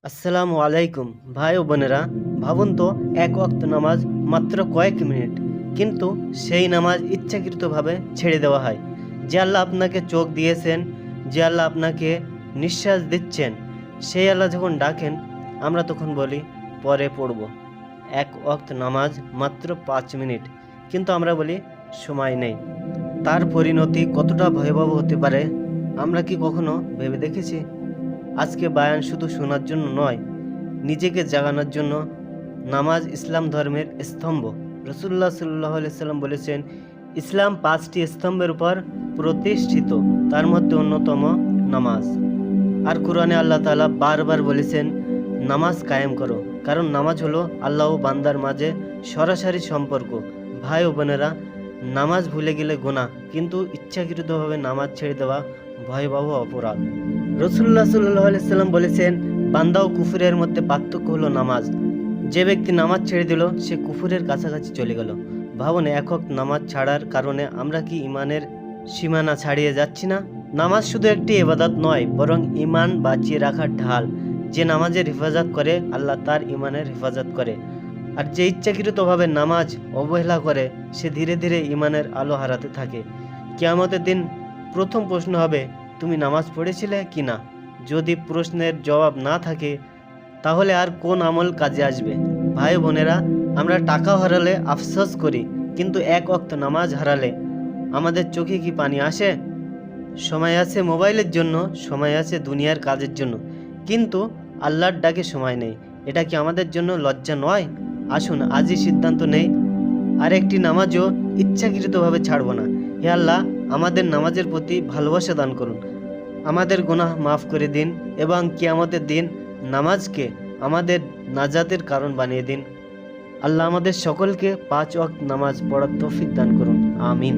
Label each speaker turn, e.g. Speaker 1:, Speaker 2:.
Speaker 1: আসসালামু আলাইকুম ভাই ও বোনেরা। ভাবুন তো, এক ওয়াক্ত নামাজ মাত্র কয়েক মিনিট, কিন্তু সেই নামাজ ইচ্ছাকৃতভাবে ছেড়ে দেওয়া হয়। যে আল্লাহ আপনাকে চোখ দিয়েছেন, যে আল্লাহ আপনাকে নিঃশ্বাস দিচ্ছেন, সেই আল্লাহ যখন ডাকেন আমরা তখন বলি পরে পড়ব। এক ওয়াক্ত নামাজ মাত্র 5 মিনিট, কিন্তু আমরা বলি সময় নেই। তার পরিণতি কতটা ভয়াবহ হতে পারে আমরা কি কখনো ভেবে দেখেছি? আজকে বায়ান শুধু শোনার জন্য নয়, নিজেকে জাগানোর জন্য। নামাজ ইসলাম ধর্মের স্তম্ভ। রসুল্লাহ সাল্লাহ সাল্লাম বলেছেন, ইসলাম 5টি স্তম্ভের উপর প্রতিষ্ঠিত, তার মধ্যে অন্যতম নামাজ। আর কোরআনে আল্লাহ তাআলা বারবার বলেছেন, নামাজ কায়েম করো, কারণ নামাজ হলো আল্লাহ ও বান্দার মাঝে সরাসরি সম্পর্ক। ভাই ও বোনেরা, নামাজ ভুলে গেলে গুনাহ, কিন্তু ইচ্ছাকৃতভাবে নামাজ ছেড়ে দেওয়া ভয়াবহ অপরাধ। রসুল্লাহ সাল্লাহ সাল্লাম বলেছেন, বান্দা ও কুফুরের মধ্যে পার্থক্য হলো নামাজ। যে ব্যক্তি নামাজ ছেড়ে দিল সে কুফুরের কাছাকাছি চলে গেল। ভাবুন, একক নামাজ ছাড়ার কারণে আমরা কি ইমানের সীমানা ছাড়িয়ে যাচ্ছি না? নামাজ শুধু একটি ইবাদত নয়, বরং ইমান বাঁচিয়ে রাখার ঢাল। যে নামাজের হেফাজত করে আল্লাহ তার ইমানের হেফাজত করে, আর যে ইচ্ছাকৃতভাবে নামাজ অবহেলা করে সে ধীরে ধীরে ইমানের আলো হারাতে থাকে। কিয়ামতের দিন প্রথম প্রশ্ন হবে, তুমি নামাজ পড়েছিলে কি না? যদি প্রশ্নের জবাব না থাকে, তাহলে আর কোন আমল কাজে আসবে? ভাই বোনেরা, আমরা টাকা হারালে আফসোস করি, কিন্তু এক ওয়াক্ত নামাজ হারালে আমাদের চোখে কি পানি আসে? সময় আছে মোবাইলের জন্য, সময় আছে দুনিয়ার কাজের জন্য, কিন্তু আল্লাহর ডাকে সময় নেই। এটা কি আমাদের জন্য লজ্জা নয়? আসুন আজই সিদ্ধান্ত নেই, আর একটি নামাজও ইচ্ছাকৃতভাবে ছাড়ব না। হে আল্লাহ, আমাদের নামাজের প্রতি ভালোবাসা দান করুন, আমাদের গুনাহ মাফ করে দিন, এবং কিয়ামতের দিন নামাজকে আমাদের নাজাতের কারণ বানিয়ে দিন। আল্লাহ আমাদের সকলকে 5 ওয়াক্ত নামাজ পড়ার তৌফিক দান করুন। আমিন।